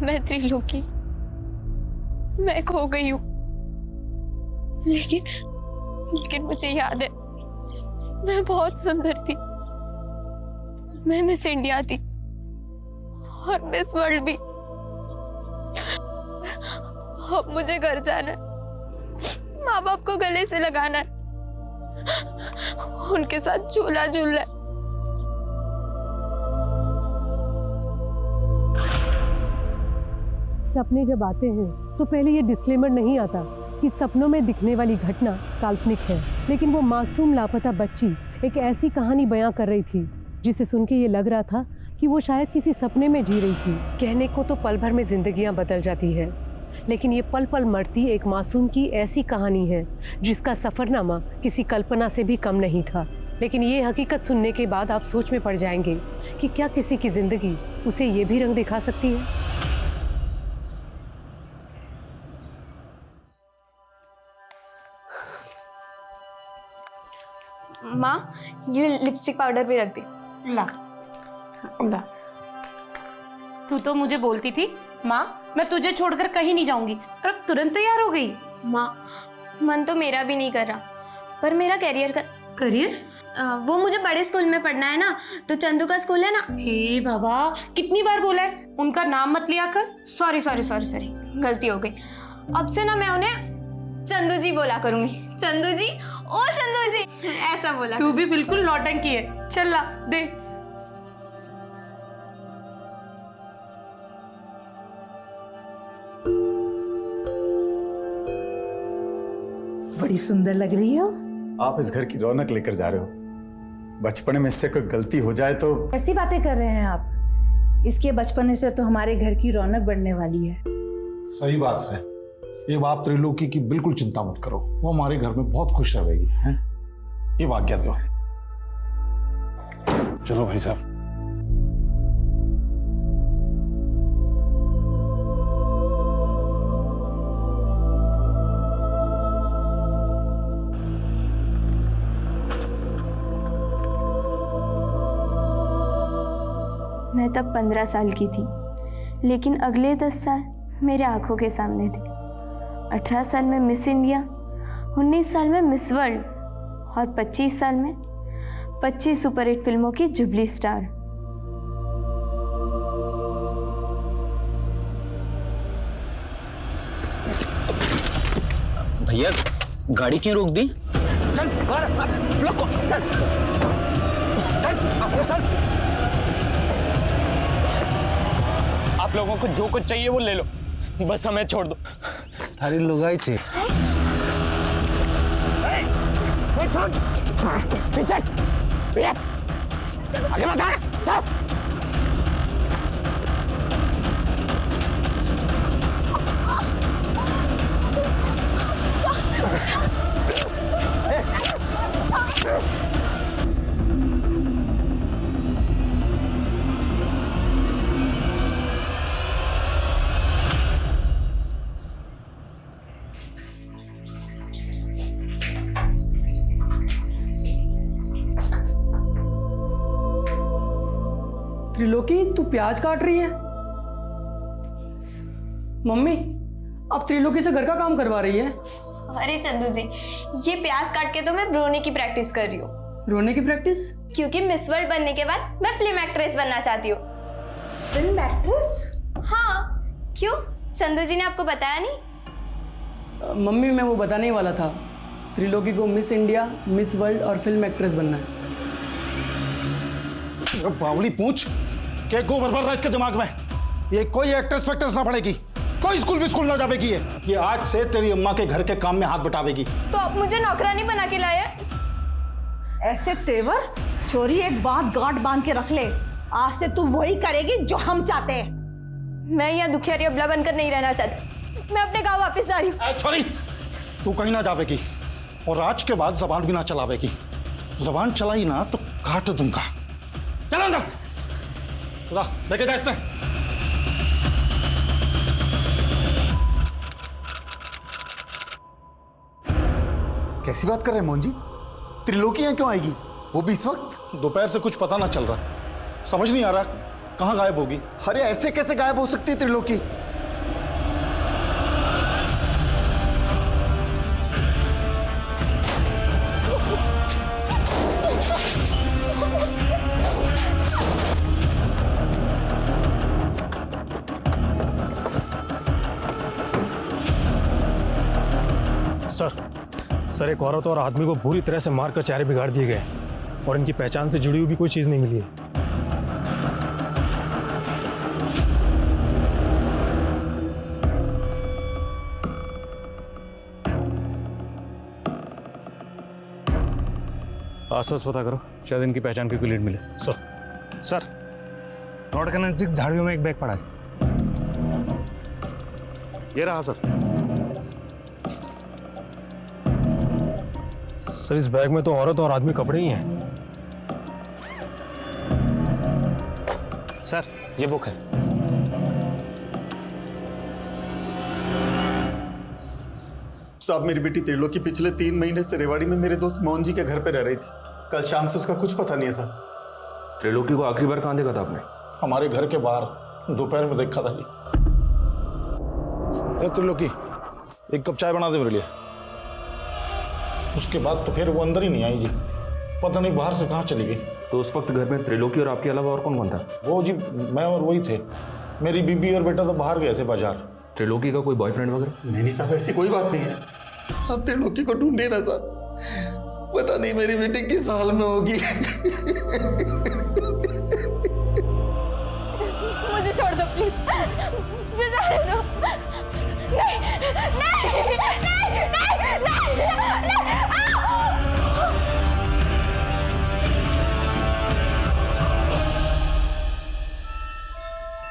मैं त्रिलोकी, मैं खो गई हूँ, लेकिन मुझे याद है मैं बहुत सुंदर थी। मैं मिस इंडिया थी और मिस वर्ल्ड भी। अब मुझे घर जाना है, माँ बाप को गले से लगाना है, उनके साथ झूला झूलना है। सपने जब आते हैं तो पहले ये डिस्क्लेमर नहीं आता कि सपनों में दिखने वाली घटना काल्पनिक है, लेकिन वो मासूम लापता बच्ची एक ऐसी कहानी बयां कर रही थी जिसे सुन के ये लग रहा था कि वो शायद किसी सपने में जी रही थी। कहने को तो पल भर में जिंदगियां बदल जाती है, लेकिन ये पल पल मरती एक मासूम की ऐसी कहानी है जिसका सफरनामा किसी कल्पना से भी कम नहीं था। लेकिन ये हकीकत सुनने के बाद आप सोच में पड़ जाएंगे कि क्या किसी की जिंदगी उसे ये भी रंग दिखा सकती है। माँ, ये लिपस्टिक पाउडर भी रख दे। ला ला। तू तो मुझे बोलती थी माँ मैं तुझे छोड़कर कहीं नहीं जाऊंगी, और अब तुरंत तैयार हो गई। माँ, मन तो मेरा भी नहीं कर रहा, पर मेरा कैरियर का करियर? वो मुझे बड़े स्कूल में पढ़ना है ना, तो चंदू का स्कूल है ना। हे बाबा, कितनी बार बोला है उनका नाम मत लिया कर। सॉरी सॉरी सॉरी सॉरी, गलती हो गई। अब से ना मैं उन्हें चंदू जी बोला करूंगी। चंदू जी, ओ चंदू जी, ऐसा बोला। तू भी बिल्कुल नौटंकी है। चल ला दे। बड़ी सुंदर लग रही हो। आप इस घर की रौनक लेकर जा रहे हो। बचपन में इससे कोई गलती हो जाए तो। ऐसी बातें कर रहे हैं आप? इसके बचपन से तो हमारे घर की रौनक बढ़ने वाली है। सही बात है। ये बात त्रिलोकी की बिल्कुल चिंता मत करो, वो हमारे घर में बहुत खुश रहेगी। हैं? ये आज्ञा दो। चलो भाई साहब। मैं तब 15 साल की थी, लेकिन अगले 10 साल मेरे आंखों के सामने थे। 18 साल में मिस इंडिया, 19 साल में मिस वर्ल्ड और 25 साल में 25 सुपरहिट फिल्मों की जुबली स्टार। भैया गाड़ी क्यों रोक दी? आप लोगों को जो कुछ चाहिए वो ले लो, बस हमें छोड़ दो। थारी लुगाई छे। पीछे आगे मत आ, चल। त्रिलोकी, तू प्याज काट रही है? मम्मी, अब त्रिलोकी से घर का काम करवा रही है? अरे चंदू जी, ये प्याज काट के तो मैं रोने की प्रैक्टिस कर रही हूँ। रोने की प्रैक्टिस? क्योंकि मिस वर्ल्ड बनने के बाद मैं फिल्म एक्ट्रेस बनना चाहती हूँ। Film actress? हाँ, क्यों? चंदू जी ने आपको बताया नहीं? मम्मी, मैं वो बताने ही वाला था। त्रिलोकी को मिस इंडिया, मिस वर्ल्ड और फिल्म एक्ट्रेस बनना है। बावली पूछ के गोबर भर रहा है इसके दिमाग में। ये कोई एक्ट्रेस फैक्ट्रेस ना पड़ेगी, कोई स्कूल भी स्कूल ना जावेगी। ये आज से तेरी अम्मा के घर के काम में हाथ बटावेगी। तो अब मुझे नौकरानी बना के लाया? ऐसे तेवर चोरी, एक बात गांठ बांध के रख ले, आज से तू वही करेगी जो हम चाहते हैं। मैं यहाँ दुखियारी अबला बनकर नहीं रहना चाहती। मैं अपने गांव वापस आ रही हूँ। छोरी, तू कहीं ना जावेगी और आज के बाद जबान भी ना चलावेगी। जबान चलाई ना तो काट दूंगा। चलो अंदर, चला लेके जा इससे। कैसी बात कर रहे हैं मोहन जी? त्रिलोकी यहाँ क्यों आएगी, वो भी इस वक्त? दोपहर से कुछ पता ना चल रहा, समझ नहीं आ रहा कहाँ गायब होगी? अरे ऐसे कैसे गायब हो सकती है त्रिलोकी? सर एक औरत और आदमी को बुरी तरह से मारकर चेहरे बिगाड़ दिए गए और इनकी पहचान से जुड़ी हुई भी कोई चीज नहीं मिली है। आसपास पता करो, शायद इनकी पहचान की कोई लीड मिले। सर रोड के नजदीक झाड़ियों में एक बैग पड़ा है। ये रहा सर। सर इस बैग में तो औरत और आदमी कपड़े ही हैं। सर ये बुक है। साहब मेरी बेटी त्रिलोकी पिछले 3 महीने से रेवाड़ी में मेरे दोस्त मोहन जी के घर पे रह रही थी। कल शाम से उसका कुछ पता नहीं है सर। त्रिलोकी को आखिरी बार कहाँ देखा था आपने? हमारे घर के बाहर दोपहर में देखा था जी। त्रिलोकी एक कप चाय बना दे मेरे लिए। उसके बाद तो फिर वो अंदर ही नहीं आई जी, पता नहीं बाहर से कहाँ चली गई। तो उस वक्त घर में त्रिलोकी और आपके अलावा और कौन कौन था? वो जी मैं और वही थे। मेरी बीबी और बेटा तो बाहर गए थे बाजार। त्रिलोकी का कोई बॉयफ्रेंड वगैरह? नहीं साहब ऐसी कोई बात नहीं है। आप त्रिलोकी को ढूंढिए ना सर, पता नहीं मेरी बेटी किस हाल में होगी। मुझे छोड़ दो प्लीज, मुझे जाने दो। नहीं नहीं नहीं नहीं नहीं,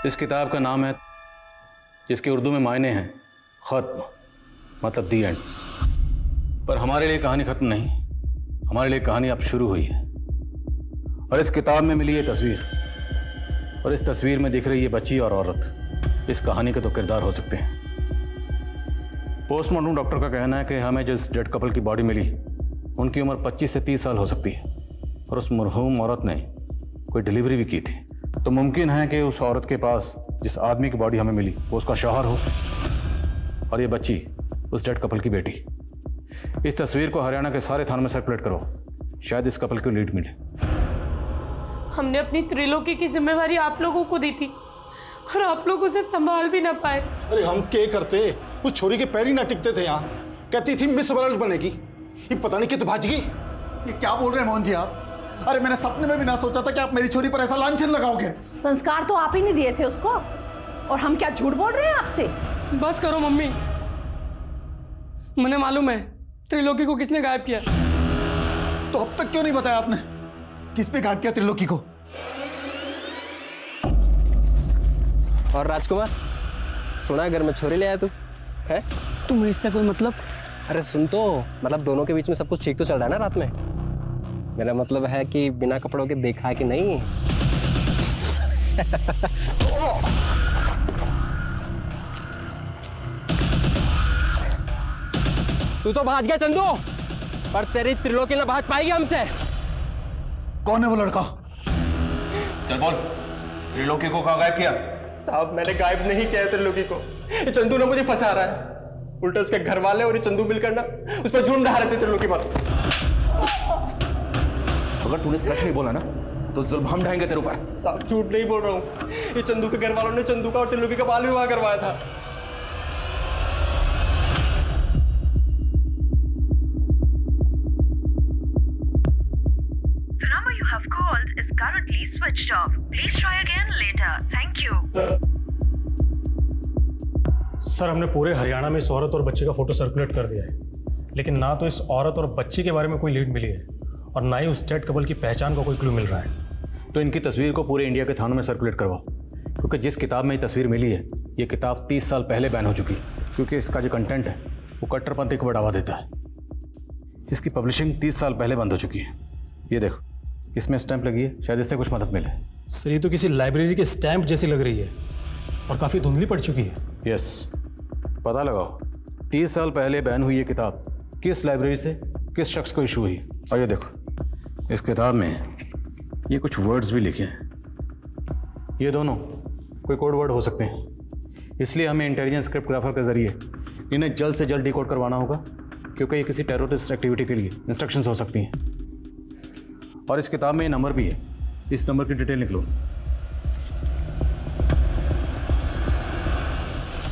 इस किताब का नाम है, जिसके उर्दू में मायने हैं खत्म, मतलब दी एंड। पर हमारे लिए कहानी खत्म नहीं, हमारे लिए कहानी अब शुरू हुई है। और इस किताब में मिली ये तस्वीर, और इस तस्वीर में दिख रही ये बच्ची और औरत, इस कहानी के तो किरदार हो सकते हैं। पोस्टमार्टम डॉक्टर का कहना है कि हमें जिस डेड कपल की बॉडी मिली उनकी उम्र 25 से 30 साल हो सकती है, और उस मरहूम औरत ने कोई डिलीवरी भी की थी। तो मुमकिन है कि उस औरत के पास जिस आदमी की बॉडी हमें मिली वो उसका शौहर हो, और ये बच्ची उस डेड कपल की बेटी। इस तस्वीर को हरियाणा के सारे थानों में सर्कुलेट करो, शायद इस कपल को लीड मिले। हमने अपनी त्रिलोकी की जिम्मेवारी आप लोगों को दी थी और आप लोग उसे संभाल भी ना पाए। अरे हम क्या करते, उस छोरी के पैर ही ना टिकते थे। यहाँ कहती थी मिस वर्ल्ड बनेगी, ये पता नहीं कित भाज गई। ये क्या बोल रहे हैं मोहन जी आप? अरे मैंने सपने में भी ना सोचा था कि आप मेरी छोरी पर ऐसा लांछन लगाओगे। संस्कार तो आप ही नहीं दिए थे उसको, और हम क्या झूठ बोल रहे हैं आपसे? बस करो मम्मी, मुझे मालूम है त्रिलोकी को किसने गायब किया। तो अब तक क्यों नहीं बताया आपने? किस पे गायब किया त्रिलोकी को? और राजकुमार, सुना घर में छोरी ले आया तू है? तुम्हें इससे कोई मतलब? अरे सुन तो, मतलब दोनों के बीच में सब कुछ ठीक तो चल रहा है ना रात में? मेरा मतलब है कि बिना कपड़ों के देखा है कि नहीं? तू तो भाग गया चंदू, पर तेरी त्रिलोकी ना भाग पाएगी हमसे। कौन है वो लड़का? चल बोल, त्रिलोकी को कहाँ गायब किया? साहब मैंने गायब नहीं किया है त्रिलोकी को, ये चंदू ना मुझे फंसा रहा है। उल्टा उसके घर वाले और ये चंदू मिलकर ना उस पर झूठ रहे थे त्रिलोकी पर। अगर तूने सच नहीं बोला ना तो जुल्म हम ढाएंगे तेरे ऊपर। साहब झूठ नहीं बोल रहा हूँ, ये चंदू के घर वालों ने चंदू का और त्रिलोकी का बाल विवाह करवाया था। The number you have called is currently switched off. Please try again later. Thank you. Sir हमने पूरे हरियाणा में इस औरत और बच्चे का फोटो सर्कुलेट कर दिया है, लेकिन ना तो इस औरत और बच्ची के बारे में कोई लीड मिली है और ना ही उस डेड कपल की पहचान का कोई क्लू मिल रहा है। तो इनकी तस्वीर को पूरे इंडिया के थानों में सर्कुलेट करवाओ, क्योंकि जिस किताब में ये तस्वीर मिली है ये किताब 30 साल पहले बैन हो चुकी है, क्योंकि इसका जो कंटेंट है वो कट्टरपंथी को बढ़ावा देता है। इसकी पब्लिशिंग 30 साल पहले बंद हो चुकी है। ये देखो, इसमें स्टैंप लगी है, शायद इससे कुछ मदद मिले। सर ये तो किसी लाइब्रेरी के स्टैंप जैसी लग रही है और काफ़ी धुंधली पड़ चुकी है। यस, पता लगाओ 30 साल पहले बैन हुई ये किताब किस लाइब्रेरी से किस शख्स को इशू हुई। और ये देखो, इस किताब में ये कुछ वर्ड्स भी लिखे हैं। ये दोनों कोई कोड वर्ड हो सकते हैं, इसलिए हमें इंटेलिजेंस क्रिप्टोग्राफर के जरिए इन्हें जल्द से जल्द डिकोड करवाना होगा, क्योंकि ये किसी टेररिस्ट एक्टिविटी के लिए इंस्ट्रक्शंस हो सकती हैं। और इस किताब में ये नंबर भी है, इस नंबर की डिटेल निकलो।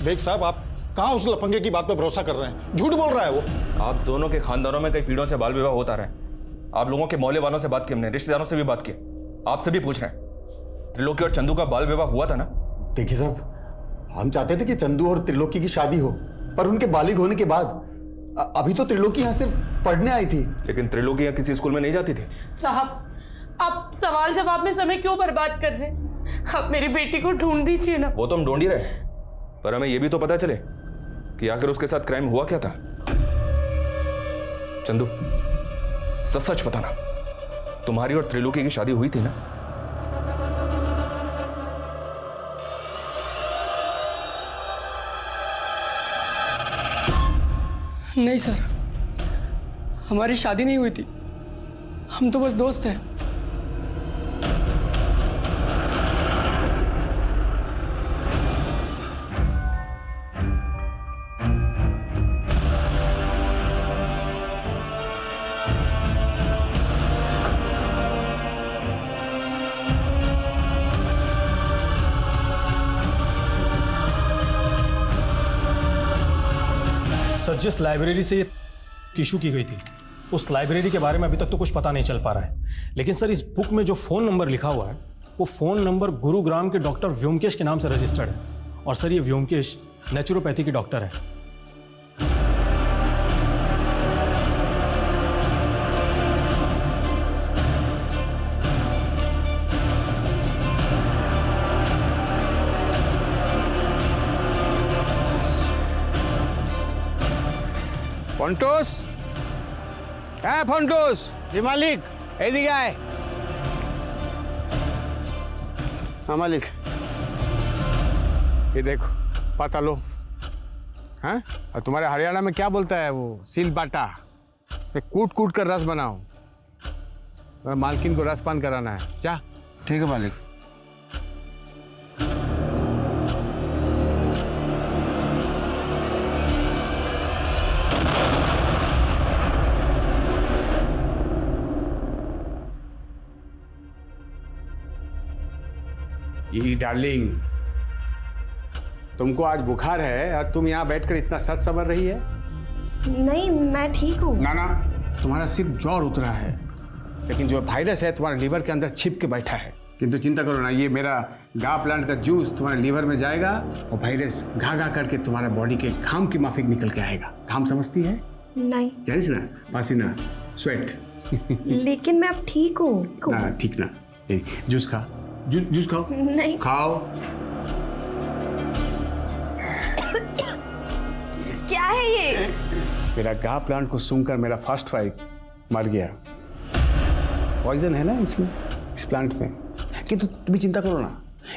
बेग साहब, आप कहाँ उस लफंगे की बात पे भरोसा कर रहे हैं? झूठ बोल रहा है वो। आप दोनों के खानदानों में कई पीढ़ियों से बाल विवाह होता रहा है। आप लोगों के मोहल्ले वालों से बात की हमने, रिश्तेदारों से भी बात की, आपसे भी पूछ रहे हैं। त्रिलोकी और चंदू का बाल विवाह हुआ था ना? देखिए साहब, हम चाहते थे कि चंदू और त्रिलोकी की शादी हो, पर उनके बालिग होने के बाद अभी तो त्रिलोकी यहाँ सिर्फ पढ़ने आई थी। लेकिन त्रिलोकी यहाँ किसी स्कूल में नहीं जाती थी। साहब, आप सवाल जवाब में समय क्यों बर्बाद कर रहे हैं? आप मेरी बेटी को ढूंढ दीजिए ना। वो तो हम ढूंढ ही रहे, पर हमें यह भी तो पता चले कि आखिर उसके साथ क्राइम हुआ क्या था। चंदू, सच सच बताना, तुम्हारी और त्रिलोकी की शादी हुई थी ना? नहीं सर, हमारी शादी नहीं हुई थी, हम तो बस दोस्त हैं। सर, जिस लाइब्रेरी से ये इशू की गई थी, उस लाइब्रेरी के बारे में अभी तक तो कुछ पता नहीं चल पा रहा है। लेकिन सर, इस बुक में जो फ़ोन नंबर लिखा हुआ है, वो फ़ोन नंबर गुरुग्राम के डॉक्टर व्योमकेश के नाम से रजिस्टर्ड है। और सर, ये व्योमकेश नेचुरोपैथी के डॉक्टर है। ফন্টুস, হ্যাঁ ফন্টুস, জি মালিক, এইদিকে আয়। हाँ मालिक, ये देखो, पता लो। हाँ, और तुम्हारे हरियाणा में क्या बोलता है वो? सील बाटा। कूट कूट कर रस बनाओ, मालकिन को रसपान कराना है। जा। ठीक है मालिक। ये डार्लिंग, तुमको आज बुखार है और तुम यहाँ बैठकर इतना सच समझ रही है? नहीं, मैं ठीक हूँ। ना ना, तुम्हारा सिर्फ ज्वर उतरा है, लेकिन जो वायरस है तुम्हारे लीवर के अंदर छिप के बैठा है। किंतु चिंता करो ना, ये मेरा गा प्लांट का जूस तुम्हारे लीवर में जाएगा और वायरस घा घा करके तुम्हारा बॉडी के घाम की माफिक निकल के आएगा। घाम समझती है? नहीं। जानिस ना, पसीना, स्वेट। लेकिन मैं अब ठीक हूँ। ना ठीक ना, जूस खा, जूस खाओ। नहीं। खाओ। क्या है ये? मेरा गा प्लांट को सूंघकर मेरा फर्स्ट वाइफ मर गया। पॉइजन है ना इसमें, इस प्लांट में। किंतु तुम भी चिंता करो ना,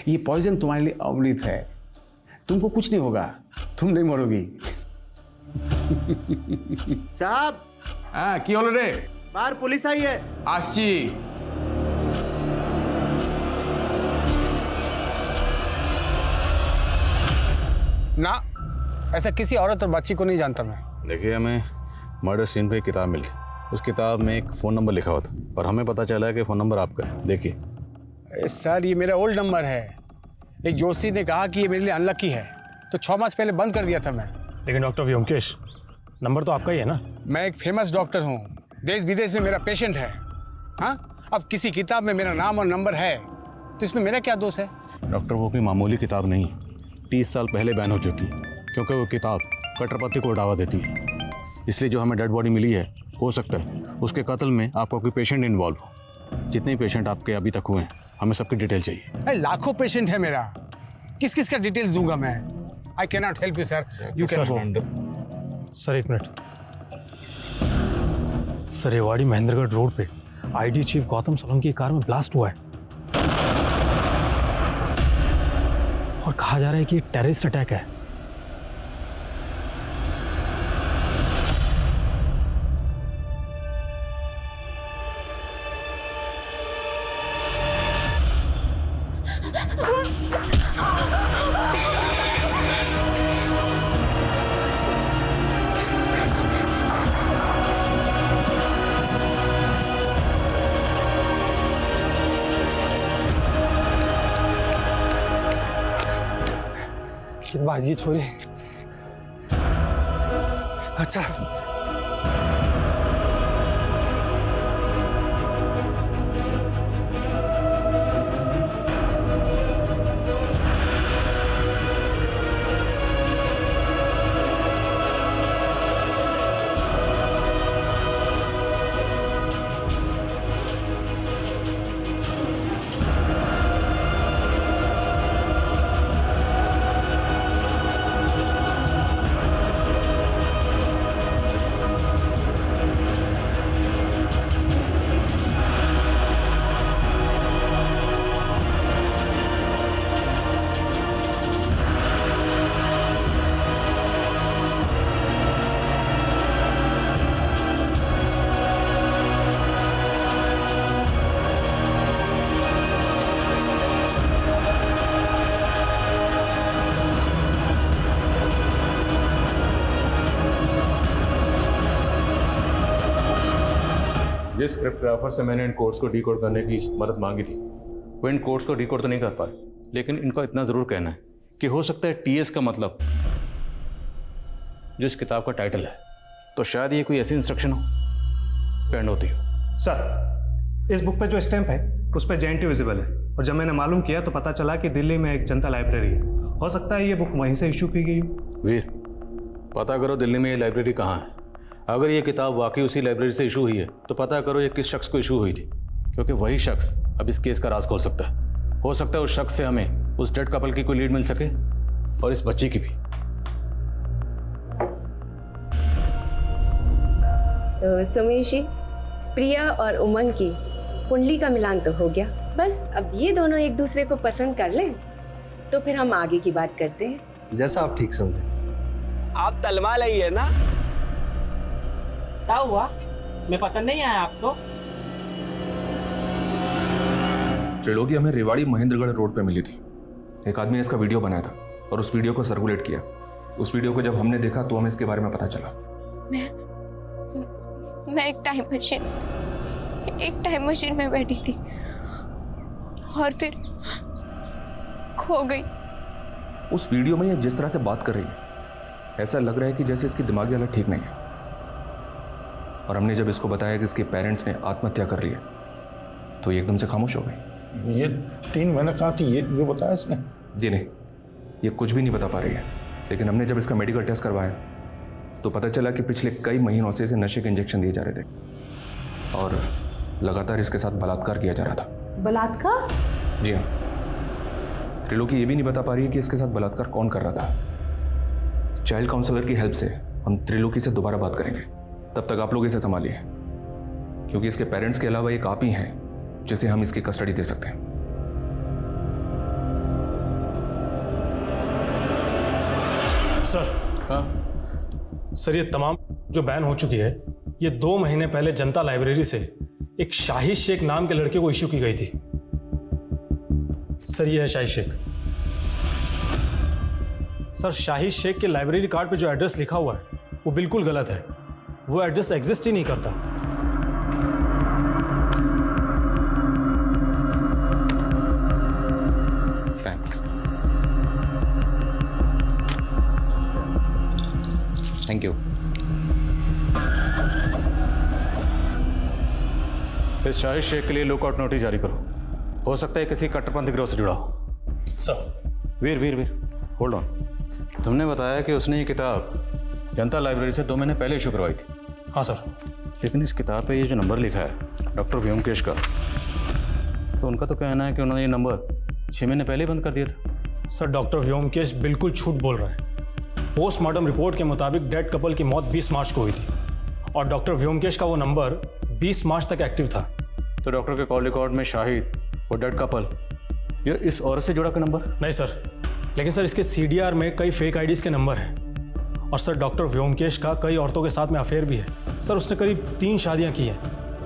ये पॉइजन तुम्हारे लिए अमृत है। तुमको कुछ नहीं होगा, तुम नहीं मरोगी। साहब। हाँ, की होलो रे? बाहर पुलिस आई है। आसची। ना, ऐसा किसी औरत और बच्ची को नहीं जानता मैं। देखिए, हमें मर्डर सीन पे एक किताब मिली, उस किताब में एक फ़ोन नंबर लिखा हुआ था और हमें पता चला है कि फ़ोन नंबर आपका है। देखिए। सर, ये मेरा ओल्ड नंबर है। एक जोशी ने कहा कि ये मेरे लिए अनलकी है, तो 6 मास पहले बंद कर दिया था मैं। लेकिन डॉक्टर व्योमकेश, नंबर तो आपका ही है ना? मैं एक फेमस डॉक्टर हूँ, देश विदेश में मेरा पेशेंट है। हाँ, अब किसी किताब में मेरा नाम और नंबर है तो इसमें मेरा क्या दोष है? डॉक्टर, वो कोई मामूली किताब नहीं, 30 साल पहले बैन हो चुकी, क्योंकि वो किताब कट्टरपंथी को बढ़ावा देती है। इसलिए जो हमें डेड बॉडी मिली है, हो सकता है उसके कत्ल में आपका कोई पेशेंट इन्वॉल्व हो। जितने पेशेंट आपके अभी तक हुए हैं, हमें सबकी डिटेल चाहिए। लाखों पेशेंट है मेरा, किस किस का डिटेल्स दूंगा मैं? I can not help you sir, you can go. Sir, एक minute. Sir, Rewari Mahendragarh road पे आईडी चीफ गौतम सोलंकी की कार में ब्लास्ट हुआ है और कहा जा रहा है कि टेररिस्ट अटैक है। बाजी छोरी। अच्छा जिस क्रिप्टोग्राफर से मैंने इन कोड्स को डीकोड करने की मदद मांगी थी वो इन कोड्स को डीकोड तो नहीं कर पाए, लेकिन इनका इतना ज़रूर कहना है कि हो सकता है टीएस का मतलब जो इस किताब का टाइटल है, तो शायद ये कोई ऐसी इंस्ट्रक्शन हो पेंड होती हो। सर, इस बुक पे जो स्टैंप है उस पर JNT विजिबल है, और जब मैंने मालूम किया तो पता चला कि दिल्ली में एक जनता लाइब्रेरी है। हो सकता है ये बुक वहीं से इशू की गई हो। वीर, पता करो दिल्ली में ये लाइब्रेरी कहाँ है। अगर ये किताब वाकई उसी लाइब्रेरी से इशू हुई है तो पता करो ये किस शख्स को इशू हुई थी, क्योंकि वही शख्स अब इस केस का राज खोल सकता है। हो सकता है उस शख्स से हमें उस डेड कपल की कोई लीड मिल सके और इस बच्ची की भी। तो सुमेश जी, प्रिया और उमंग की कुंडली का मिलान तो हो गया, बस अब ये दोनों एक दूसरे को पसंद कर लें तो फिर हम आगे की बात करते हैं। जैसा आप ठीक समझे। आप तलवा लई है ना? क्या हुआ? मैं पसंद नहीं आया आपको? त्रिलोकी हमें रेवाड़ी महेंद्रगढ़ रोड पे मिली थी। एक आदमी ने इसका वीडियो बनाया था और उस वीडियो को सर्कुलेट किया। उस वीडियो को जब हमने देखा तो हमें इसके बारे में पता चला। मैं एक टाइम मशीन में बैठी थी और फिर खो गई। उस वीडियो में ये जिस तरह से बात कर रही है ऐसा लग रहा है कि जैसे इसकी दिमागी हालत ठीक नहीं है। और हमने जब इसको बताया कि इसके पेरेंट्स ने आत्महत्या कर ली है तो ये एकदम से खामोश हो गई। ये 3 महीने कहाँ थी, ये जो बताया इसने? जी नहीं, ये कुछ भी नहीं बता पा रही है। लेकिन हमने जब इसका मेडिकल टेस्ट करवाया तो पता चला कि पिछले कई महीनों से इसे नशे के इंजेक्शन दिए जा रहे थे और लगातार इसके साथ बलात्कार किया जा रहा था। बलात्कार? जी हाँ। त्रिलोकी ये भी नहीं बता पा रही है कि इसके साथ बलात्कार कौन कर रहा था। चाइल्ड काउंसलर की हेल्प से हम त्रिलोकी से दोबारा बात करेंगे, तब तक आप लोग इसे संभालिए, क्योंकि इसके पेरेंट्स के अलावा एक आप ही हैं जिसे हम इसकी कस्टडी दे सकते हैं। सर। हाँ सर, ये तमाम जो बैन हो चुकी है ये 2 महीने पहले जनता लाइब्रेरी से एक शाहिद शेख नाम के लड़के को इश्यू की गई थी। सर, ये है शाहिद शेख। सर, शाहिद शेख के लाइब्रेरी कार्ड पे जो एड्रेस लिखा हुआ है वो बिल्कुल गलत है। वो एड्रेस एग्जिस्ट ही नहीं करता। Thank you. इस शाहिद शेख के लिए लुकआउट नोटिस जारी करो। हो सकता है किसी कट्टरपंथी गिरोह से जुड़ा हो। सर। Veer hold on. तुमने बताया कि उसने ये किताब जनता लाइब्रेरी से 2 महीने पहले इशू करवाई थी। हाँ सर। लेकिन इस किताब पे ये जो नंबर लिखा है डॉक्टर व्योमकेश का, तो उनका तो कहना है कि उन्होंने ये नंबर 6 महीने पहले बंद कर दिया था। सर, डॉक्टर व्योमकेश बिल्कुल झूठ बोल रहा है। पोस्टमार्टम रिपोर्ट के मुताबिक डेड कपल की मौत 20 मार्च को हुई थी और डॉक्टर व्योमकेश का वो नंबर 20 मार्च तक एक्टिव था। तो डॉक्टर के कॉल रिकॉर्ड में शाहिद और डेड कपल ये इस औरत से जुड़ा का नंबर? नहीं सर, लेकिन सर इसके CDR में कई फेक आईडीज़ के नंबर हैं। और सर, डॉक्टर व्योमकेश का कई औरतों के साथ में अफेयर भी है। सर, उसने करीब 3 शादियां की हैं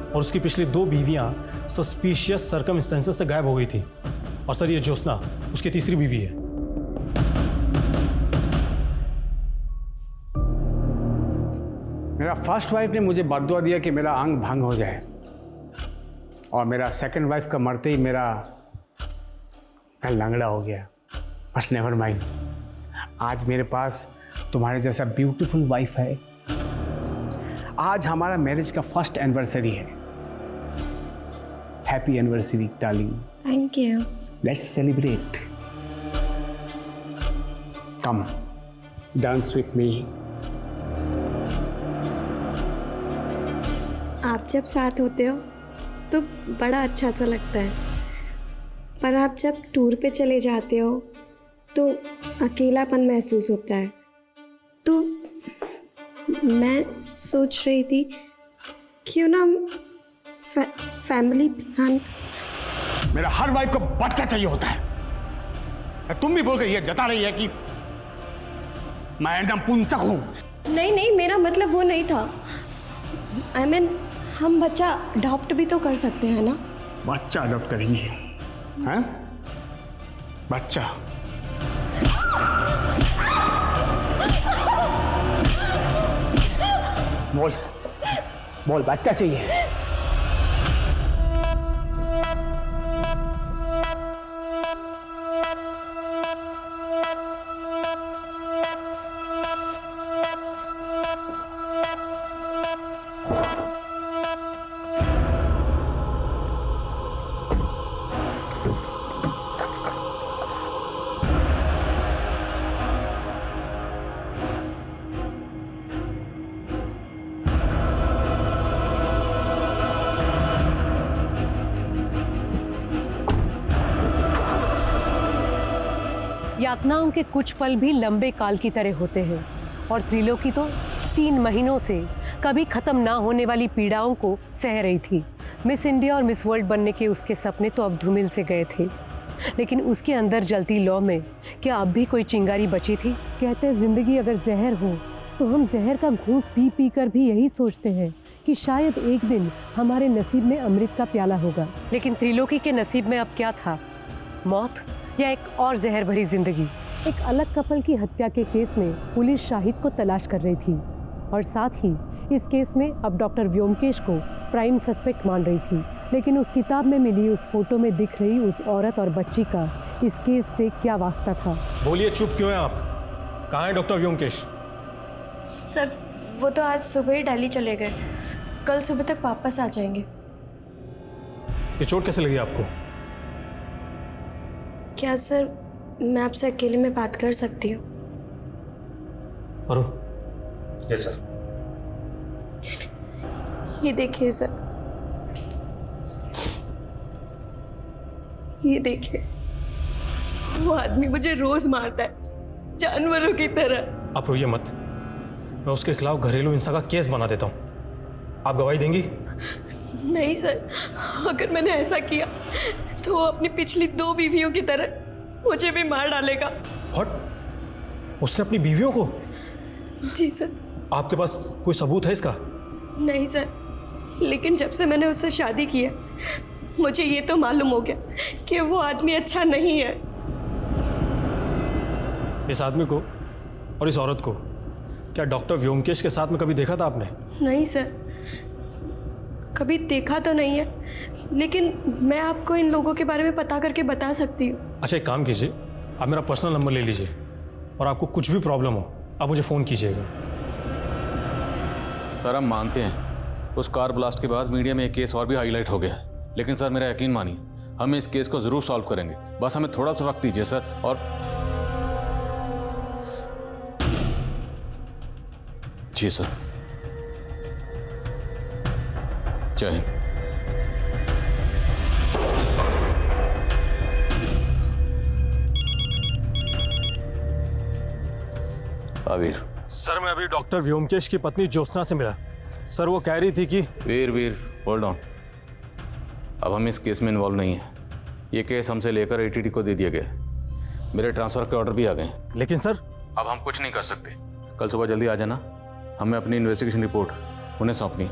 और उसकी पिछली 2 बीवियां सस्पिशियस सर्कमस्टेंसेस से गायब हो गई थी। और सर ये ज्योत्सना उसकी तीसरी बीवी है। मेरा फर्स्ट वाइफ ने मुझे बददुआ दिया कि मेरा अंग भंग हो जाए, और मेरा सेकंड वाइफ का मरते ही मैं लंगड़ा हो गया। बट नेवर माइंड, आज मेरे पास तुम्हारे जैसा ब्यूटीफुल वाइफ है। आज हमारा मैरिज का फर्स्ट एनिवर्सरी है। Happy anniversary darling. Thank you. Let's celebrate. Come dance with me. आप जब साथ होते हो तो बड़ा अच्छा सा लगता है, पर आप जब टूर पे चले जाते हो तो अकेलापन महसूस होता है। तो मैं सोच रही थी क्यों ना फैमिली प्लान। मेरा हर वाइफ को बच्चा चाहिए होता है। तुम भी बोल के ये जता रही है कि मैं नपुंसक हूं। नहीं नहीं, मेरा मतलब वो नहीं था। I mean, हम बच्चा अडॉप्ट भी तो कर सकते हैं ना। बच्चा अडॉप्ट करेंगे हैं? बच्चा बोल बोल, बच्चा चाहिए। यातनाओं के कुछ पल भी लंबे काल की तरह होते हैं, और त्रिलोकी तो 3 महीनों से कभी खत्म ना होने वाली पीड़ाओं को सह रही थी। मिस इंडिया और मिस वर्ल्ड बनने के उसके सपने तो अब धूमिल से गए थे, लेकिन उसके अंदर जलती लौ में क्या अब भी कोई चिंगारी बची थी? कहते हैं जिंदगी अगर जहर हो तो हम जहर का घूंट पी पी कर भी यही सोचते हैं कि शायद एक दिन हमारे नसीब में अमृत का प्याला होगा। लेकिन त्रिलोकी के नसीब में अब क्या था? मौत या एक और जहर भरी जिंदगी? एक अलग कपल की हत्या के केस में पुलिस शाहिद को तलाश कर रही थी, और साथ ही इस केस में अब डॉक्टर व्योमकेश को प्राइम सस्पेक्ट मान रही थी। लेकिन उस किताब में मिली उस फोटो में दिख रही उस औरत और बच्ची का इस केस से क्या वास्ता था? बोलिए, चुप क्यों हैं आप? कहाँ है डॉक्टर व्योमकेश? सर वो तो आज सुबह ही दिल्ली चले गए, कल सुबह तक वापस आ जाएंगे। ये चोट कैसे लगी आपको? क्या सर मैं आपसे अकेले में बात कर सकती हूँ? अरुण। Yes sir. ये देखिए सर, ये देखिए, वो आदमी मुझे रोज मारता है जानवरों की तरह। आप रोइए मत, मैं उसके खिलाफ घरेलू हिंसा का केस बना देता हूँ। आप गवाही देंगी? नहीं सर, अगर मैंने ऐसा किया तो वो अपनी पिछली 2 बीवियों की तरह मुझे भी मार डालेगा। व्हाट? उसने अपनी बीवियों को? जी सर। आपके पास कोई सबूत है इसका? नहीं सर, लेकिन जब से मैंने उससे शादी की है मुझे ये तो मालूम हो गया कि वो आदमी अच्छा नहीं है। इस आदमी को और इस औरत को क्या डॉक्टर व्योमकेश के साथ में कभी देखा था आपने? नहीं सर, कभी देखा तो नहीं है, लेकिन मैं आपको इन लोगों के बारे में पता करके बता सकती हूँ। अच्छा, एक काम कीजिए, आप मेरा पर्सनल नंबर ले लीजिए, और आपको कुछ भी प्रॉब्लम हो आप मुझे फ़ोन कीजिएगा। सर, हम मानते हैं उस कार ब्लास्ट के बाद मीडिया में एक केस और भी हाईलाइट हो गया, लेकिन सर मेरा यकीन मानिए, हम इस केस को ज़रूर सॉल्व करेंगे। बस हमें थोड़ा सा वक्त दीजिए सर। और जी सर, जय हिंद। वीर। सर, मैं अभी डॉक्टर व्योमकेश की पत्नी ज्योत्सना से मिला। सर, वो कह रही थी कि वीर होल्ड ऑन, अब हम इस केस में इन्वॉल्व नहीं है। ये केस हमसे लेकर एटीडी को दे दिया गया। मेरे ट्रांसफर के ऑर्डर भी आ गए। लेकिन सर, अब हम कुछ नहीं कर सकते। कल सुबह जल्दी आ जाना, हमें अपनी इन्वेस्टिगेशन रिपोर्ट उन्हें सौंपनी।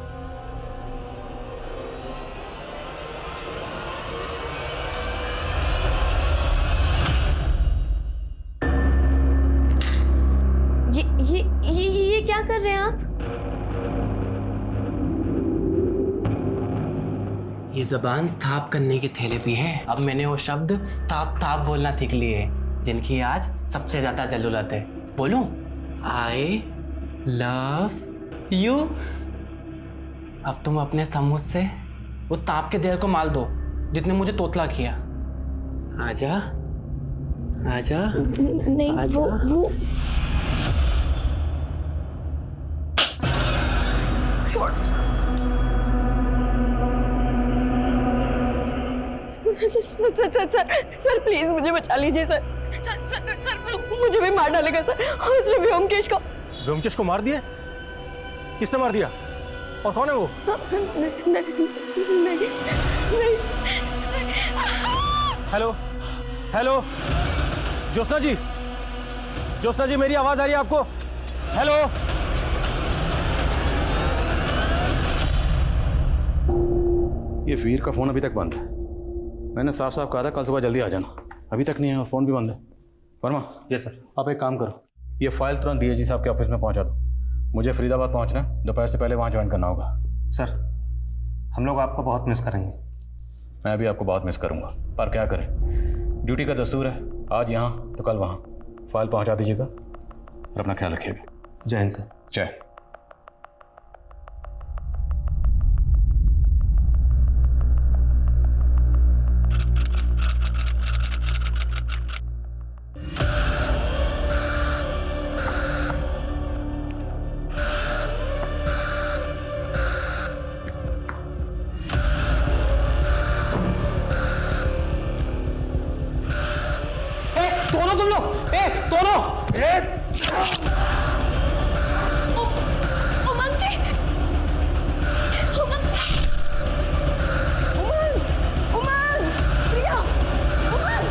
ये जबान ताप करने की थेरेपी है। अब मैंने वो शब्द ताप ताप बोलना सीख लिए हैं, जिनकी आज सबसे ज्यादा जरूरत है। बोलूं? I love you. अब तुम अपने समूह से वो ताप के जहर को माल दो जितने मुझे तोतला किया। आजा आजा। नहीं आजा। वो छोड़। सर प्लीज मुझे बचा लीजिए सर। सर मुझे भी मार डालेगा सर, और उसने व्योमकेश को। व्योमकेश को मार दिया? किसने मार दिया और कौन है वो? नहीं। हेलो हेलो, ज्योत्सना जी, ज्योत्सना जी मेरी आवाज आ रही है आपको? हेलो। ये वीर का फोन अभी तक बंद है। मैंने साफ साफ कहा था कल सुबह जल्दी आ जाना, अभी तक नहीं है और फोन भी बंद है। वर्मा। Yes sir. आप एक काम करो, ये फाइल तुरंत डीएजी साहब के ऑफिस में पहुंचा दो। मुझे फरीदाबाद पहुंचना, दोपहर से पहले वहां ज्वाइन करना होगा। सर हम लोग आपको बहुत मिस करेंगे। मैं भी आपको बहुत मिस करूंगा, पर क्या करें, ड्यूटी का दस्तूर है, आज यहाँ तो कल वहाँ। फाइल पहुंचा दीजिएगा और अपना ख्याल रखिएगा। जय हिंद सर। जय। दोनों तुम लोग, दोनों उमंग जी, उमंग, प्रिया, उमंग।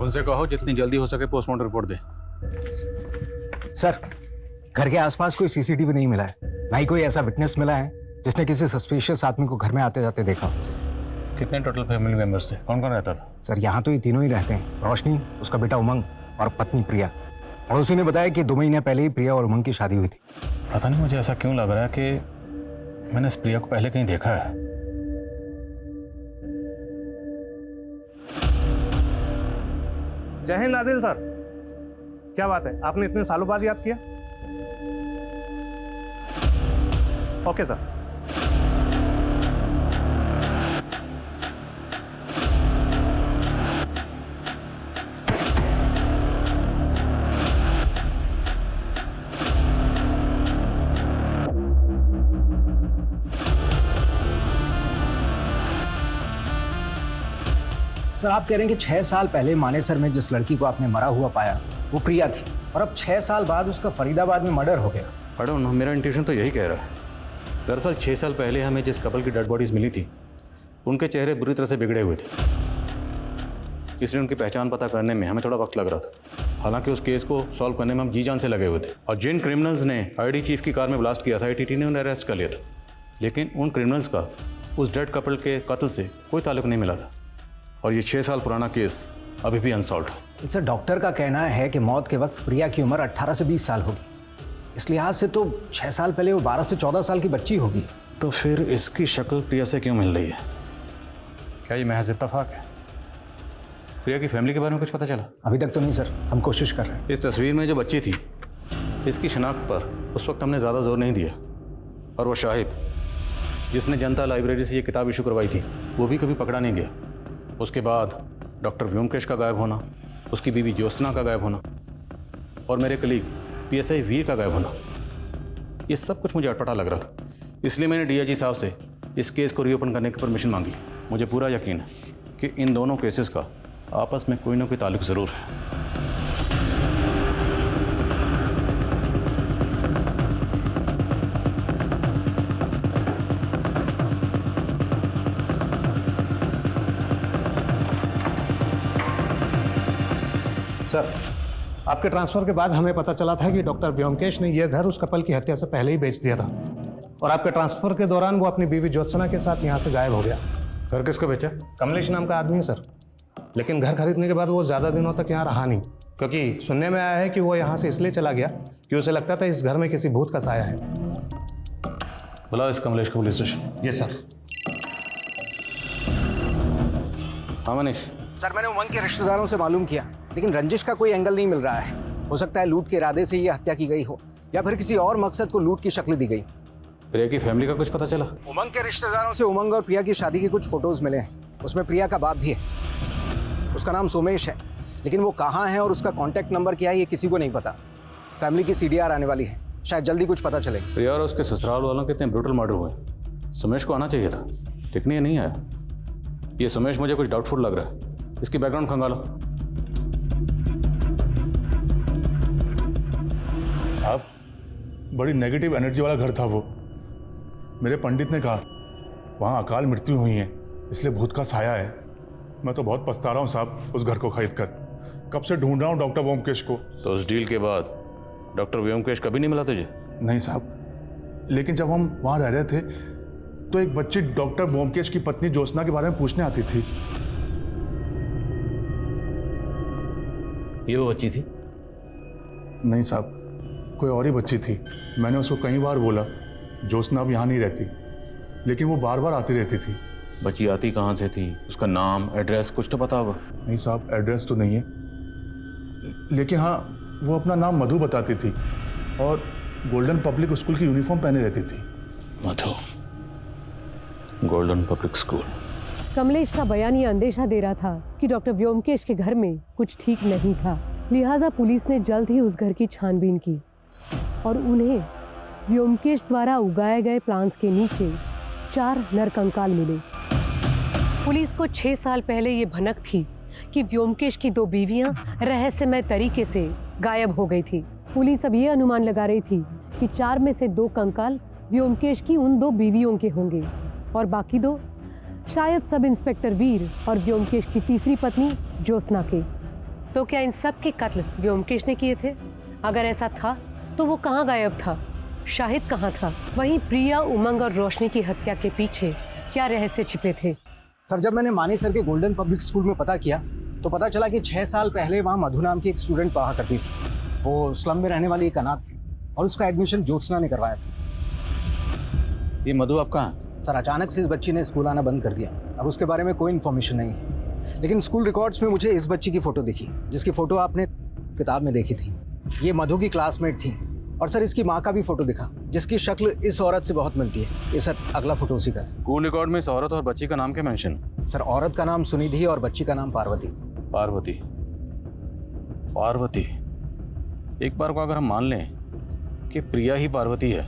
उनसे कहो जितनी जल्दी हो सके पोस्टमार्टम रिपोर्ट दे। सर, घर के आसपास कोई सीसीटीवी नहीं मिला है, ना ही कोई ऐसा विटनेस मिला है जिसने किसी सस्पिशियस आदमी को घर में आते जाते देखा। कितने टोटल फैमिली मेंबर्स थे, कौन कौन रहता था? सर यहाँ तो ये तीनों ही रहते हैं, रोशनी, उसका बेटा उमंग और पत्नी प्रिया। और उसी ने बताया कि 2 महीने पहले ही प्रिया और उमंग की शादी हुई थी। पता नहीं मुझे ऐसा क्यों लग रहा है कि मैंने इस प्रिया को पहले कहीं देखा है। जय हिंद आदिल सर, क्या बात है, आपने इतने सालों बाद याद किया? Okay sir. सर आप कह रहे हैं कि 6 साल पहले मानेसर में जिस लड़की को आपने मरा हुआ पाया वो प्रिया थी, और अब 6 साल बाद उसका फरीदाबाद में मर्डर हो गया। I don't know, मेरा इंट्यूशन तो यही कह रहा है। दरअसल 6 साल पहले हमें जिस कपल की डेड बॉडीज मिली थी उनके चेहरे बुरी तरह से बिगड़े हुए थे, इसलिए उनकी पहचान पता करने में हमें थोड़ा वक्त लग रहा था। हालांकि उस केस को सॉल्व करने में हम जी जान से लगे हुए थे, और जिन क्रिमिनल्स ने आईडी चीफ की कार में ब्लास्ट किया था ATT ने उन्हें अरेस्ट कर लिया था, लेकिन उन क्रिमिनल्स का उस डेड कपल के कत्ल से कोई ताल्लुक नहीं मिला था, और ये 6 साल पुराना केस अभी भी अनसॉल्व है। सर डॉक्टर का कहना है कि मौत के वक्त प्रिया की उम्र 18 से 20 साल होगी, इस लिहाज से तो 6 साल पहले वो 12 से 14 साल की बच्ची होगी। तो फिर इसकी शक्ल प्रिया से क्यों मिल रही है? क्या ये महज इत्तेफाक है? प्रिया की फैमिली के बारे में कुछ पता चला? अभी तक तो नहीं सर, हम कोशिश कर रहे हैं। इस तस्वीर में जो बच्ची थी इसकी शिनाख्त पर उस वक्त हमने ज़्यादा जोर नहीं दिया, और वो शाहिद जिसने जनता लाइब्रेरी से ये किताब इशू करवाई थी वो भी कभी पकड़ा नहीं गया। उसके बाद डॉक्टर व्योमकेश का गायब होना, उसकी बीवी ज्योत्सना का गायब होना, और मेरे कलीग PSI वीर का गायब होना, ये सब कुछ मुझे अटपटा लग रहा था। इसलिए मैंने DIG साहब से इस केस को रीओपन करने की परमिशन मांगी। मुझे पूरा यकीन है कि इन दोनों केसेस का आपस में कोई ना कोई ताल्लुक ज़रूर है। सर, आपके ट्रांसफर के बाद हमें पता चला था कि डॉक्टर व्योमकेश ने यह घर उस कपल की हत्या से पहले ही बेच दिया था और आपके ट्रांसफर के दौरान वो अपनी बीवी ज्योत्सना के साथ यहाँ से गायब हो गया। घर किसको बेचा? कमलेश नाम का आदमी है सर, लेकिन घर खरीदने के बाद वो ज़्यादा दिनों तक यहाँ रहा नहीं, क्योंकि सुनने में आया है कि वो यहाँ से इसलिए चला गया कि उसे लगता था इस घर में किसी भूत का साया है। बुलाओ इस कमलेश को पुलिस स्टेशन। ये सर। हाँ मनीष। सर, मैंने उमंग के रिश्तेदारों से मालूम किया, लेकिन रंजिश का कोई एंगल नहीं मिल रहा है। हो सकता है लूट के इरादे से ये हत्या की गई हो या फिर किसी और मकसद को लूट की शक्ल दी गई। प्रिया की फैमिली का कुछ पता चला? उमंग के रिश्तेदारों से उमंग और प्रिया की शादी के कुछ फोटोज मिले हैं। उसमें प्रिया का बाप भी है, उसका नाम सोमेश है, लेकिन वो कहाँ है और उसका कॉन्टैक्ट नंबर क्या है ये किसी को नहीं पता। फैमिली की CDR आने वाली है, शायद जल्दी कुछ पता चले। प्रिया और उसके ससुराल वालों के इतने ब्रूटल मर्डर हुए, सुमेश को आना चाहिए था, लेकिन ये नहीं आया। ये सुमेश मुझे कुछ डाउटफुल लग रहा है, इसकी बैकग्राउंड खंगालो। साहब, बड़ी नेगेटिव एनर्जी वाला घर था वो। मेरे पंडित ने कहा वहाँ अकाल मृत्यु हुई है, इसलिए भूत का साया है। मैं तो बहुत पछता रहा हूँ साहब उस घर को खरीद कर। कब से ढूंढ रहा हूँ डॉक्टर व्योमकेश को। तो उस डील के बाद डॉक्टर व्योमकेश कभी नहीं मिला तुझे? नहीं साहब, लेकिन जब हम वहाँ रह रहे थे तो एक बच्ची डॉक्टर व्योमकेश की पत्नी ज्योत्सना के बारे में पूछने आती थी। ये वो बच्ची थी? नहीं साहब, कोई और ही बच्ची थी। मैंने उसको कई बार बोला ज्योत्सना अब यहाँ नहीं रहती, लेकिन वो बार बार आती रहती थी। बच्ची आती कहाँ से थी? उसका नाम, एड्रेस कुछ तो पता होगा? नहीं साहब, एड्रेस तो नहीं है, लेकिन हाँ वो अपना नाम मधु बताती थी और गोल्डन पब्लिक स्कूल की यूनिफॉर्म पहने रहती थी। मधु, गोल्डन पब्लिक स्कूल। कमलेश का बयान ये अंदेशा दे रहा था कि डॉक्टर व्योमकेश के घर में कुछ ठीक नहीं था, लिहाजा पुलिस ने जल्द ही उस घर की छानबीन की और उन्हें व्योमकेश द्वारा उगाए गए प्लांट्स के नीचे 4 नरकंकाल मिले। पुलिस को 6 साल पहले ये भनक थी कि व्योमकेश की 2 बीवियां रहस्यमय तरीके से गायब हो गई थी। पुलिस अब ये अनुमान लगा रही थी कि 4 में से 2 कंकाल व्योमकेश की उन 2 बीवियों के होंगे और बाकी 2 शायद सब इंस्पेक्टर वीर और व्योमकेश की तीसरी पत्नी ज्योत्सना के। तो क्या इन सब के कत्ल व्योमकेश ने किए थे? अगर ऐसा था तो वो कहाँ गायब था? शाहिद कहाँ था? वहीं प्रिया, उमंग और रोशनी की हत्या के पीछे क्या रहस्य छिपे थे? सर, जब मैंने मानी सर के गोल्डन पब्लिक स्कूल में पता किया तो पता चला कि 6 साल पहले वहाँ मधु नाम की एक स्टूडेंट पढ़ा करती थी। वो स्लम में रहने वाली एक अनाथ थी और उसका एडमिशन ज्योत्सना ने करवाया था। ये मधु आप कहाँ? सर, अचानक से इस बच्ची ने स्कूल आना बंद कर दिया। अब उसके बारे में कोई इन्फॉर्मेशन नहीं है, लेकिन स्कूल रिकॉर्ड्स में मुझे इस बच्ची की फ़ोटो दिखी जिसकी फ़ोटो आपने किताब में देखी थी। ये मधु की क्लासमेट थी और सर इसकी माँ का भी फोटो दिखा जिसकी शक्ल इस औरत से बहुत मिलती है। ये सर अगला फोटो उसी का है। स्कूल रिकॉर्ड में इस औरत और बच्ची का नाम क्या मेंशन? सर, औरत का नाम सुनिधि और बच्ची का नाम पार्वती। पार्वती? पार्वती? एक बार को अगर हम मान लें कि प्रिया ही पार्वती है,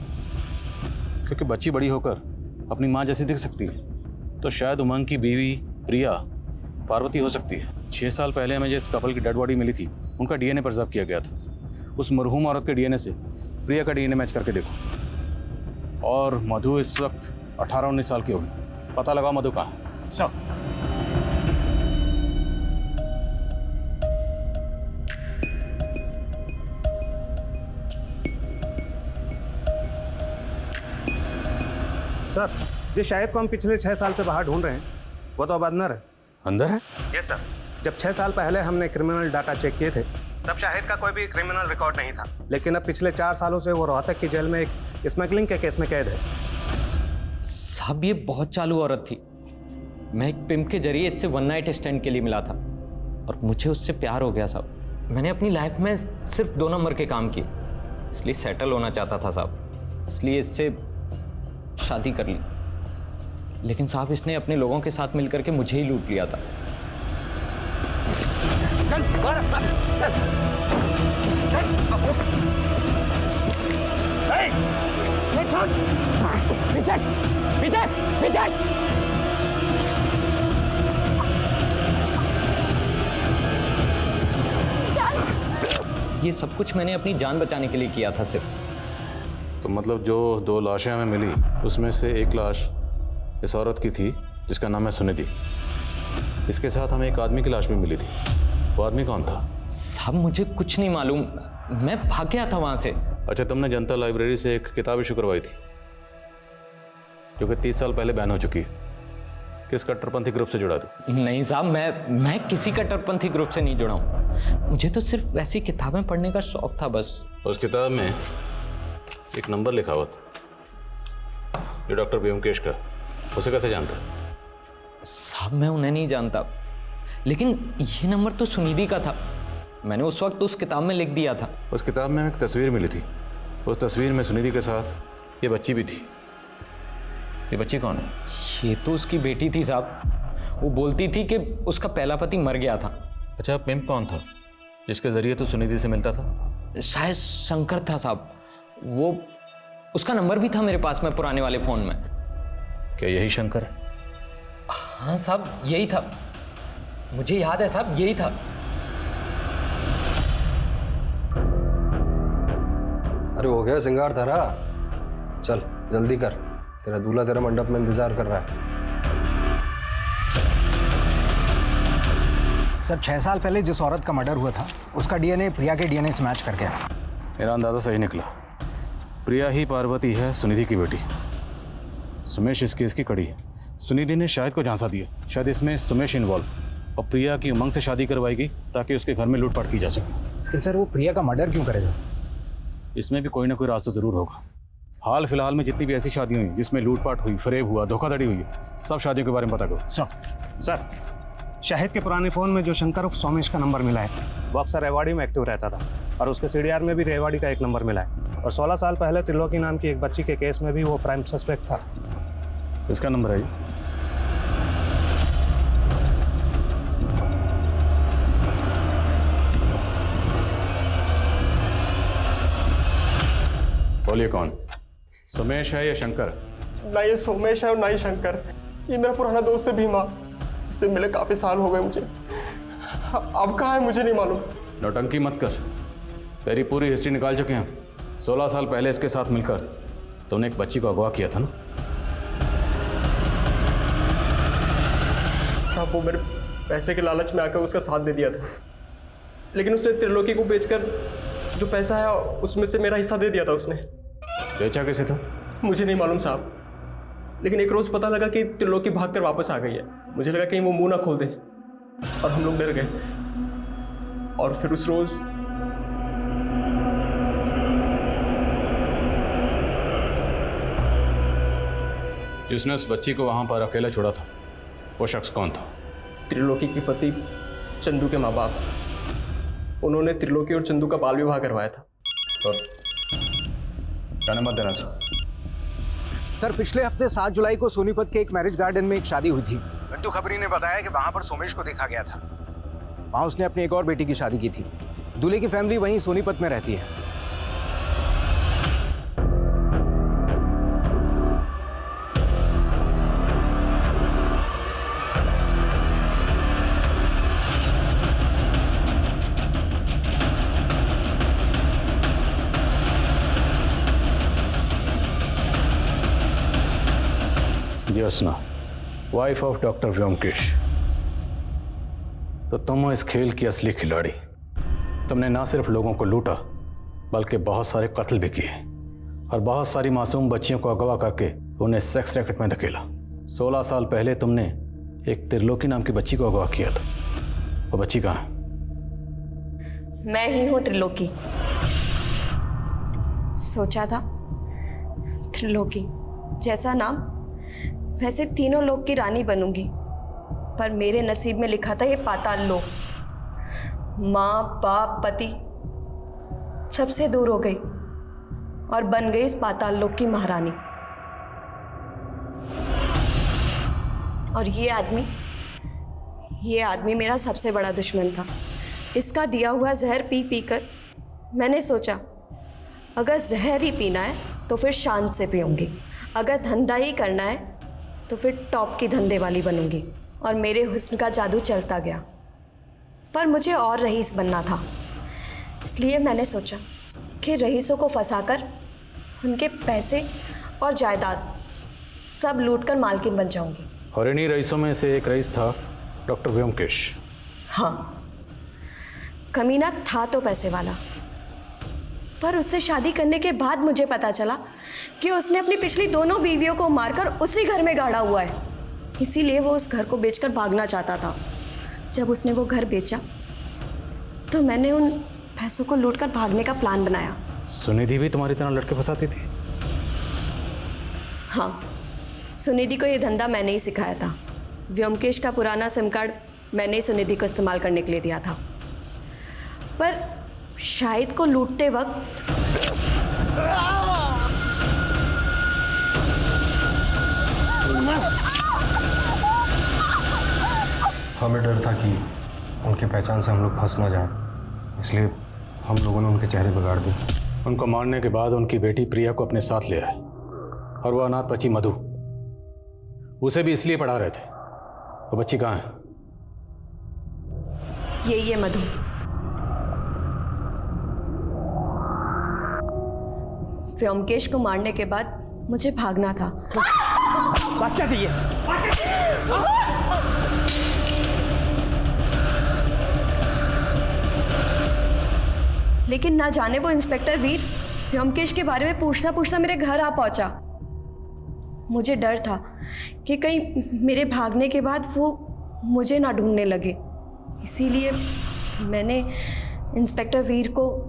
क्योंकि बच्ची बड़ी होकर अपनी माँ जैसी दिख सकती है, तो शायद उमंग की बीवी प्रिया पार्वती हो सकती है। 6 साल पहले हमें जिस कपल की डेड बॉडी मिली थी उनका DNA प्रिजर्व किया गया था। उस मरहूम औरत के DNA से प्रिया का DNA मैच करके देखो। और मधु इस वक्त 18-19 साल की होगी। पता लगाओ मधु कहाँ है। सर, सर, जिस शाहिद को हम पिछले 6 साल से बाहर ढूंढ रहे हैं वो तो अब अंदर है। अंदर है? Yes sir. जब 6 साल पहले हमने क्रिमिनल डाटा चेक किए थे तब शाहिद का कोई भी क्रिमिनल रिकॉर्ड नहीं था, लेकिन अब पिछले 4 सालों से वो रोहतक की जेल में एक स्मगलिंग के केस में कैद है। साहब, ये बहुत चालू औरत थी। मैं एक पिम्प के जरिए इससे 1 नाइट स्टैंड के लिए मिला था और मुझे उससे प्यार हो गया साहब। मैंने अपनी लाइफ में सिर्फ 2 नंबर के काम किए, इसलिए सेटल होना चाहता था साहब, इसलिए इससे शादी कर ली। लेकिन साहब, इसने अपने लोगों के साथ मिलकर के मुझे ही लूट लिया था। चल, विजय विजय विजय ये सब कुछ मैंने अपनी जान बचाने के लिए किया था सिर्फ। तो मतलब जो 2 लाशें हमें मिली उसमें से एक लाश इस औरत की थी जिसका नाम है सुनिधि। इसके साथ हमें एक आदमी की लाश भी मिली थी। वो आदमी कौन था? साहब मुझे कुछ नहीं मालूम, मैं भाग गया था वहां से। अच्छा, तुमने जनता लाइब्रेरी से एक किताब इशू करवाई थी जो कि 30 साल पहले बैन हो चुकी है। किस कट्टरपंथी ग्रुप से जुड़ा तू? नहीं साहब, मैं किसी कट्टरपंथी ग्रुप से नहीं जुड़ा हूँ। मुझे तो सिर्फ वैसी किताबें पढ़ने का शौक था बस। उस किताब में एक नंबर लिखा हुआ था जो डॉक्टर व्योमकेश का। उसे कैसे जानता? साहब मैं उन्हें नहीं जानता, लेकिन ये नंबर तो सुनिधि का था। मैंने उस वक्त उस किताब में लिख दिया था। उस किताब में एक तस्वीर मिली थी। उस तस्वीर में सुनिधि के साथ ये बच्ची भी थी। ये बच्ची कौन है? ये तो उसकी बेटी थी साहब। वो बोलती थी कि उसका पहला पति मर गया था। अच्छा, पिंप कौन था जिसके जरिए तो सुनिधि से मिलता था? शायद शंकर था साहब। वो उसका नंबर भी था मेरे पास में पुराने वाले फोन में। क्या यही शंकर है? हाँ साहब, यही था। मुझे याद है साहब, यही था। अरे हो गया सिंगार धारा, चल जल्दी कर, तेरा दूल्हा तेरा मंडप में इंतजार कर रहा है। सर 6 साल पहले जिस औरत का मर्डर हुआ था उसका डीएनए प्रिया के डीएनए से मैच कर गया। मेरा अंदाजा सही निकला। प्रिया ही पार्वती है, सुनिधि की बेटी। सुमेश इस केस की कड़ी है। सुनिधि ने शाहिद को झांसा दिया। शायद इसमें सुमेश इन्वॉल्व और प्रिया की उमंग से शादी करवाई गई ताकि उसके घर में लूटपाट की जा सके। लेकिन सर वो प्रिया का मर्डर क्यों करेगा? इसमें भी कोई ना कोई रास्ता जरूर होगा। हाल फिलहाल में जितनी भी ऐसी शादियां हुई जिसमें लूटपाट हुई, फरेब हुआ, धोखाधड़ी हुई, सब शादियों के बारे में पता करो। सर शाहिद के पुराने फ़ोन में जो शंकर उर्फ सोमेश का नंबर मिला है वो अक्सर रेवाड़ी में एक्टिव रहता था और उसके सीडीआर में भी रेवाड़ी का एक नंबर मिला है। और 16 साल पहले त्रिलोकी नाम की एक बच्ची के केस में भी वो प्राइम सस्पेक्ट था। इसका नंबर है बोलिए कौन? सुमेश है या शंकर? ना ये सोमेश है और ना ही शंकर। ये मेरा पुराना दोस्त है भीमा। इससे मिले काफी साल हो गए मुझे। अब कहाँ है मुझे नहीं मालूम। नौटंकी मत कर, तेरी पूरी हिस्ट्री निकाल चुके हैं। 16 साल पहले इसके साथ मिलकर तुमने एक बच्ची को अगवा किया था ना? साहब वो मेरे पैसे के लालच में आकर उसका साथ दे दिया था, लेकिन उसने त्रिलोकी को बेचकर जो पैसा है उसमें से मेरा हिस्सा दे दिया था उसने। बेचा कैसे था? मुझे नहीं मालूम साहब, लेकिन एक रोज पता लगा कि त्रिलोकी भागकर वापस आ गई है। मुझे लगा कहीं वो मुंह ना खोल दे और हम लोग डर गए। और फिर उस रोज जिसने उस बच्ची को वहां पर अकेला छोड़ा था वो शख्स कौन था? त्रिलोकी के पति चंदू के माँ बाप। उन्होंने त्रिलोकी और चंदू का बाल विवाह करवाया था। और जाने मत देना सर पिछले हफ्ते 7 जुलाई को सोनीपत के एक मैरिज गार्डन में एक शादी हुई थी। घंटू खबरी ने बताया कि वहां पर सोमेश को देखा गया था। वहां उसने अपनी एक और बेटी की शादी की थी। दूल्हे की फैमिली वहीं सोनीपत में रहती है। Jyotsna, wife of doctor Byomkesh. तो तुम हो इस खेल की असली खिलाड़ी। तुमने ना सिर्फ लोगों को लूटा बल्कि बहुत सारे कत्ल भी किए और बहुत सारी मासूम बच्चियों को अगवा करके उन्हें सेक्स रैकेट में धकेला। 16 साल पहले तुमने एक त्रिलोकी नाम की बच्ची को अगवा किया था। वो बच्ची कहाँ है? मैं ही हूं त्रिलोकी। सोचा था त्रिलोकी जैसा नाम, वैसे तीनों लोक की रानी बनूंगी, पर मेरे नसीब में लिखा था ये पाताल लोक। माँ बाप पति सबसे दूर हो गई और बन गई इस पाताल लोक की महारानी। और ये आदमी मेरा सबसे बड़ा दुश्मन था। इसका दिया हुआ जहर पी पी कर मैंने सोचा अगर जहर ही पीना है तो फिर शांत से पीऊँगी, अगर धंधा ही करना है तो फिर टॉप की धंधे वाली बनूंगी। और मेरे हुस्न का जादू चलता गया। पर मुझे और रईस बनना था, इसलिए मैंने सोचा कि रईसों को फंसाकर उनके पैसे और जायदाद सब लूटकर मालकिन बन जाऊंगी। और इन्हीं रईसों में से एक रईस था डॉक्टर व्योमकेश। हाँ, कमीना था तो पैसे वाला, पर उससे शादी करने के बाद मुझे पता चला कि उसने अपनी पिछली दोनों बीवियों को मारकर उसी घर में गाड़ा हुआ है। इसीलिए वो उस घर को बेचकर भागना चाहता था। जब उसने वो घर बेचा तो मैंने उन पैसों को लूटकर भागने का प्लान बनाया। सुनिधि भी तुम्हारी तरह लड़के फंसाती थी? हाँ, सुनिधि को ये धंधा मैंने ही सिखाया था। व्योमकेश का पुराना सिम कार्ड मैंने ही सुनिधि को इस्तेमाल करने के लिए दिया था। पर शाहिद को लूटते वक्त हमें डर था कि उनकी पहचान से हम लोग फंस ना जाएं, इसलिए हम लोगों ने उनके चेहरे बिगाड़ दिए। उनको मारने के बाद उनकी बेटी प्रिया को अपने साथ ले आए और वो अनाथ बच्ची मधु, उसे भी इसलिए पढ़ा रहे थे। वो बच्ची कहाँ है? ये मधु। व्योमकेश को मारने के बाद मुझे भागना था। बच्चा चाहिए। लेकिन ना जाने वो इंस्पेक्टर वीर व्योमकेश के बारे में पूछता पूछता मेरे घर आ पहुंचा। मुझे डर था कि कहीं मेरे भागने के बाद वो मुझे ना ढूंढने लगे, इसीलिए मैंने इंस्पेक्टर वीर को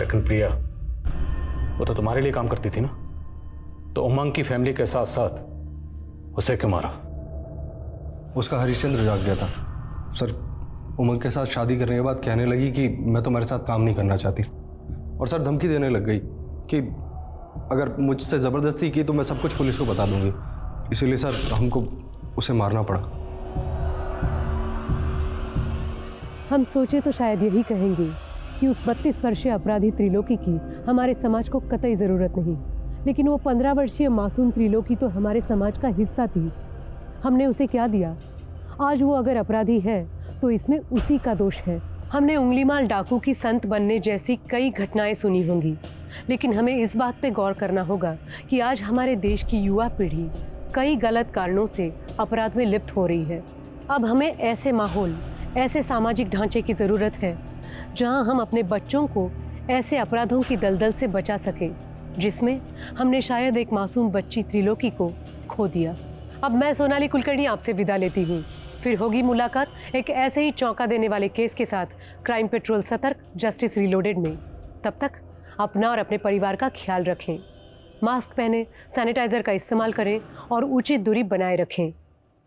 लेकिन प्रिया वो तो तुम्हारे लिए काम करती थी ना, तो उमंग की फैमिली के साथ साथ उसे क्यों मारा? उसका हरिश्चंद्र जाग गया था सर। उमंग के साथ शादी करने के बाद कहने लगी कि मैं तुम्हारे साथ काम नहीं करना चाहती, और सर धमकी देने लग गई कि अगर मुझसे ज़बरदस्ती की तो मैं सब कुछ पुलिस को बता दूंगी। इसीलिए सर हमको उसे मारना पड़ा। हम सोचे तो शायद यही कहेंगे कि उस 32 वर्षीय अपराधी त्रिलोकी की हमारे समाज को कतई ज़रूरत नहीं, लेकिन वो 15 वर्षीय मासूम त्रिलोकी तो हमारे समाज का हिस्सा थी। हमने उसे क्या दिया? आज वो अगर अपराधी है तो इसमें उसी का दोष है। हमने उंगलीमाल डाकू की संत बनने जैसी कई घटनाएं सुनी होंगी, लेकिन हमें इस बात पे गौर करना होगा कि आज हमारे देश की युवा पीढ़ी कई गलत कारणों से अपराध में लिप्त हो रही है। अब हमें ऐसे माहौल, ऐसे सामाजिक ढांचे की ज़रूरत है जहां हम अपने बच्चों को ऐसे अपराधों की दलदल से बचा सकें जिसमें हमने शायद एक मासूम बच्ची त्रिलोकी को खो दिया। अब मैं सोनाली कुलकर्णी आपसे विदा लेती हूँ। फिर होगी मुलाकात एक ऐसे ही चौंका देने वाले केस के साथ क्राइम पेट्रोल सतर्क जस्टिस रिलोडेड में। तब तक अपना और अपने परिवार का ख्याल रखें, मास्क पहने, सैनिटाइजर का इस्तेमाल करें और उचित दूरी बनाए रखें।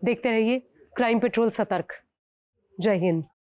देखते रहिए क्राइम पेट्रोल सतर्क। जय हिंद।